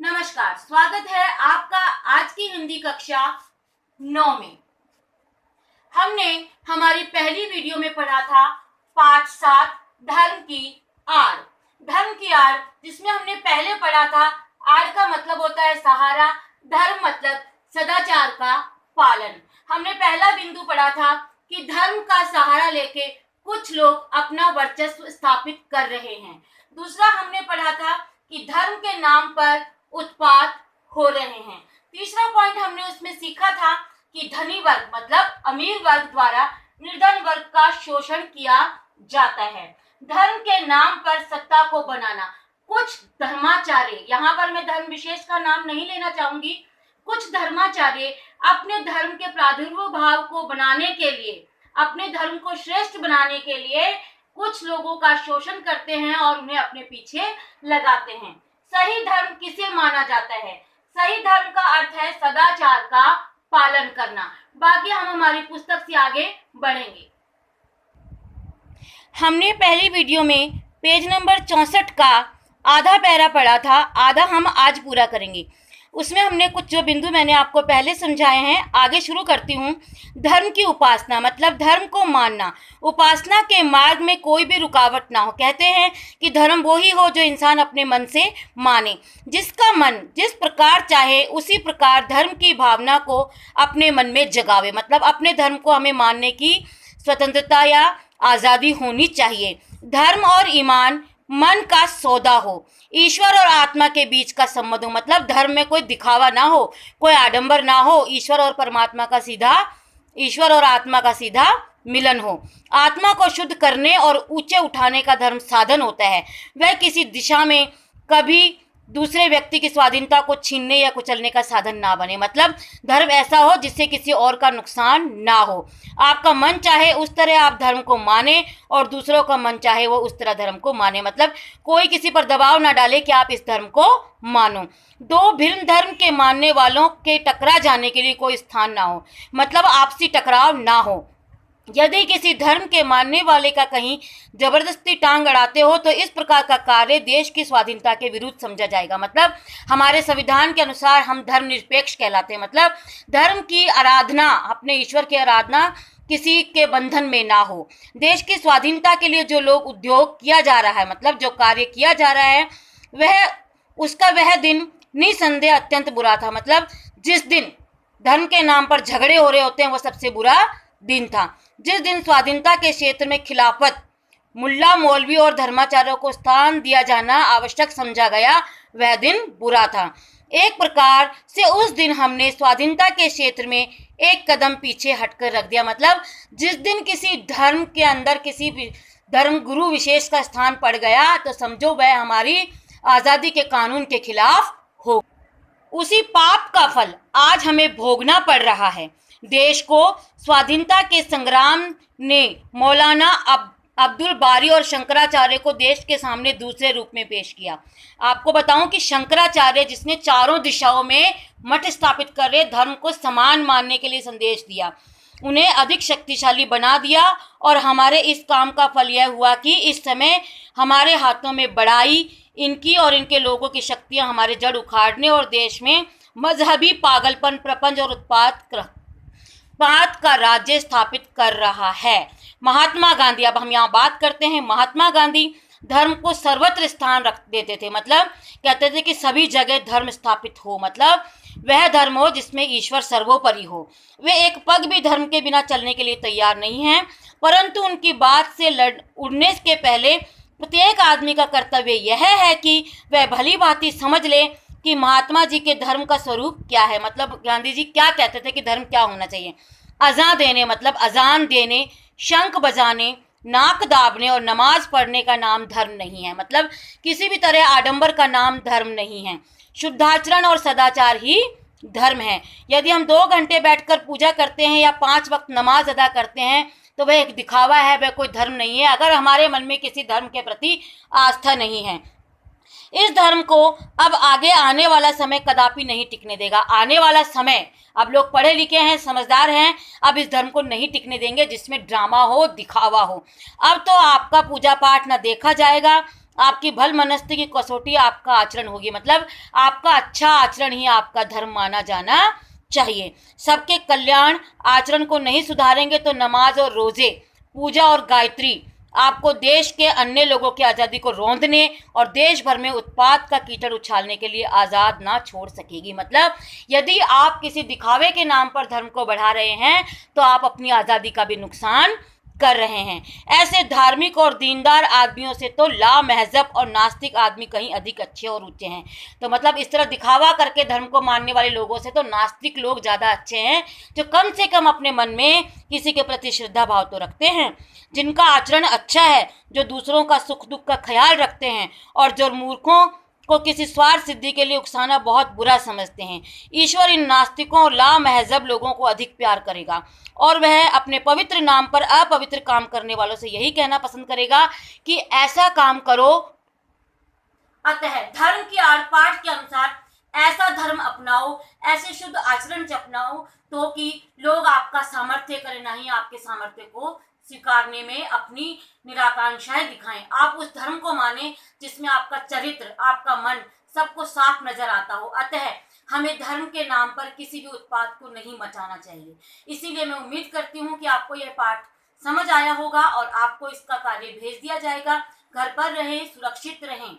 नमस्कार, स्वागत है आपका आज की हिंदी कक्षा 9 में। हमने हमारी पहली वीडियो में पढ़ा था पाठ 7 धर्म की आड़। धर्म की आड़ जिसमें हमने पहले पढ़ा था आड़ का मतलब होता है सहारा, धर्म मतलब सदाचार का पालन। हमने पहला बिंदु पढ़ा था कि धर्म का सहारा लेके कुछ लोग अपना वर्चस्व स्थापित कर रहे हैं। दूसरा हमने पढ़ा था कि धर्म के नाम पर उत्पात हो रहे हैं। तीसरा पॉइंट हमने उसमें सीखा था कि धनी वर्ग मतलब अमीर वर्ग द्वारा निर्धन वर्ग का शोषण किया जाता है। धर्म के नाम पर सत्ता को बनाना, कुछ धर्माचार्य, यहाँ पर मैं धर्म विशेष का नाम नहीं लेना चाहूंगी, कुछ धर्माचार्य अपने धर्म के प्रादुर्भाव को बनाने के लिए, अपने धर्म को श्रेष्ठ बनाने के लिए कुछ लोगों का शोषण करते हैं और उन्हें अपने पीछे लगाते हैं। सही धर्म किसे माना जाता है? सही धर्म का अर्थ है सदाचार का पालन करना। बाकी हम हमारी पुस्तक से आगे बढ़ेंगे। हमने पहली वीडियो में पेज नंबर 64 का आधा पैरा पढ़ा था, आधा हम आज पूरा करेंगे। उसमें हमने कुछ जो बिंदु मैंने आपको पहले समझाए हैं, आगे शुरू करती हूँ। धर्म की उपासना मतलब धर्म को मानना, उपासना के मार्ग में कोई भी रुकावट ना हो। कहते हैं कि धर्म वो ही हो जो इंसान अपने मन से माने। जिसका मन जिस प्रकार चाहे उसी प्रकार धर्म की भावना को अपने मन में जगावे, मतलब अपने धर्म को हमें मानने की स्वतंत्रता या आज़ादी होनी चाहिए। धर्म और ईमान मन का सौदा हो, ईश्वर और आत्मा के बीच का संबंध हो, मतलब धर्म में कोई दिखावा ना हो, कोई आडंबर ना हो, ईश्वर और आत्मा का सीधा मिलन हो। आत्मा को शुद्ध करने और ऊंचे उठाने का धर्म साधन होता है। वह किसी दिशा में कभी दूसरे व्यक्ति की स्वाधीनता को छीनने या कुचलने का साधन ना बने, मतलब धर्म ऐसा हो जिससे किसी और का नुकसान ना हो। आपका मन चाहे उस तरह आप धर्म को माने और दूसरों का मन चाहे वो उस तरह धर्म को माने, मतलब कोई किसी पर दबाव ना डाले कि आप इस धर्म को मानो। दो भिन्न धर्म के मानने वालों के टकरा जाने के लिए कोई स्थान ना हो, मतलब आपसी टकराव ना हो। यदि किसी धर्म के मानने वाले का कहीं जबरदस्ती टांग अड़ाते हो तो इस प्रकार का कार्य देश की स्वाधीनता के विरुद्ध समझा जाएगा। मतलब हमारे संविधान के अनुसार हम धर्मनिरपेक्ष कहलाते हैं, मतलब धर्म की आराधना, अपने ईश्वर की आराधना किसी के बंधन में ना हो। देश की स्वाधीनता के लिए जो लोग उद्योग किया जा रहा है, मतलब जो कार्य किया जा रहा है, वह दिन निसंदेह अत्यंत बुरा था। मतलब जिस दिन धर्म के नाम पर झगड़े हो रहे होते हैं वो सबसे बुरा दिन था। जिस दिन स्वाधीनता के क्षेत्र में खिलाफत, मुल्ला मौलवी और धर्माचार्यों को स्थान दिया जाना आवश्यक समझा गया, वह दिन बुरा था। एक प्रकार से उस दिन हमने स्वाधीनता के क्षेत्र में एक कदम पीछे हटकर रख दिया। मतलब जिस दिन किसी धर्म के अंदर किसी धर्म गुरु विशेष का स्थान पड़ गया तो समझो वह हमारी आज़ादी के कानून के खिलाफ हो। उसी पाप का फल आज हमें भोगना पड़ रहा है। देश को स्वाधीनता के संग्राम ने मौलाना अब्दुल बारी और शंकराचार्य को देश के सामने दूसरे रूप में पेश किया। आपको बताऊं कि शंकराचार्य जिसने चारों दिशाओं में मठ स्थापित कर रहे धर्म को समान मानने के लिए संदेश दिया, उन्हें अधिक शक्तिशाली बना दिया। और हमारे इस काम का फल यह हुआ कि इस समय हमारे हाथों में बड़ाई, इनकी और इनके लोगों की शक्तियां हमारे जड़ उखाड़ने और देश में मजहबी पागलपन, प्रपंच और उत्पात का राज्य स्थापित कर रहा है। महात्मा गांधी, अब हम यहाँ बात करते हैं। महात्मा गांधी धर्म को सर्वत्र स्थान रख देते थे, मतलब कहते थे कि सभी जगह धर्म स्थापित हो, मतलब वह धर्म हो जिसमें ईश्वर सर्वोपरि हो। वे एक पग भी धर्म के बिना चलने के लिए तैयार नहीं हैं, परंतु उनकी बात से उड़ने के पहले प्रत्येक आदमी का कर्तव्य यह है कि वह भली भांति समझ ले कि महात्मा जी के धर्म का स्वरूप क्या है। मतलब गांधी जी क्या कहते थे कि धर्म क्या होना चाहिए। अज़ान देने मतलब अजान देने, शंख बजाने, नाक दाबने और नमाज पढ़ने का नाम धर्म नहीं है, मतलब किसी भी तरह आडंबर का नाम धर्म नहीं है। शुद्धाचरण और सदाचार ही धर्म है। यदि हम 2 घंटे बैठकर पूजा करते हैं या 5 वक्त नमाज अदा करते हैं तो वह एक दिखावा है, वह कोई धर्म नहीं है, अगर हमारे मन में किसी धर्म के प्रति आस्था नहीं है। इस धर्म को अब आगे आने वाला समय कदापि नहीं टिकने देगा। आने वाला समय, अब लोग पढ़े लिखे हैं, समझदार हैं, अब इस धर्म को नहीं टिकने देंगे जिसमें ड्रामा हो, दिखावा हो। अब तो आपका पूजा पाठ न देखा जाएगा, आपकी भलमनस्ती की कसौटी आपका आचरण होगी। मतलब आपका अच्छा आचरण ही आपका धर्म माना जाना चाहिए। सबके कल्याण आचरण को नहीं सुधारेंगे तो नमाज और रोजे, पूजा और गायत्री आपको देश के अन्य लोगों की आज़ादी को रौंदने और देश भर में उत्पात का कीचड़ उछालने के लिए आज़ाद ना छोड़ सकेगी। मतलब यदि आप किसी दिखावे के नाम पर धर्म को बढ़ा रहे हैं तो आप अपनी आज़ादी का भी नुकसान कर रहे हैं। ऐसे धार्मिक और दीनदार आदमियों से तो लामहजब और नास्तिक आदमी कहीं अधिक अच्छे और ऊंचे हैं। तो मतलब इस तरह दिखावा करके धर्म को मानने वाले लोगों से तो नास्तिक लोग ज़्यादा अच्छे हैं, जो कम से कम अपने मन में किसी के प्रति श्रद्धा भाव तो रखते हैं, जिनका आचरण अच्छा है, जो दूसरों का सुख दुख का ख्याल रखते हैं और जो मूर्खों को किसी स्वार्थ सिद्धि के लिए उकसाना बहुत बुरा समझते हैं। ईश्वर इन नास्तिकों और लामहजब लोगों को अधिक प्यार करेगा और वह अपने पवित्र नाम पर अपवित्र काम करने वालों से यही कहना पसंद करेगा कि ऐसा काम करो। अतः धर्म की आड़ पाठ के अनुसार ऐसा धर्म अपनाओ, ऐसे शुद्ध आचरण अपनाओ तो कि लोग आपका सामर्थ्य करें, नहीं आपके सामर्थ्य को स्वीकारने में अपनी निराकांक्षाएं दिखाएं। आप उस धर्म को माने जिसमें आपका चरित्र, आपका मन सबको साफ नजर आता हो। अतः हमें धर्म के नाम पर किसी भी उत्पात को नहीं मचाना चाहिए। इसीलिए मैं उम्मीद करती हूँ कि आपको यह पाठ समझ आया होगा और आपको इसका कार्य भेज दिया जाएगा। घर पर रहें, सुरक्षित रहें।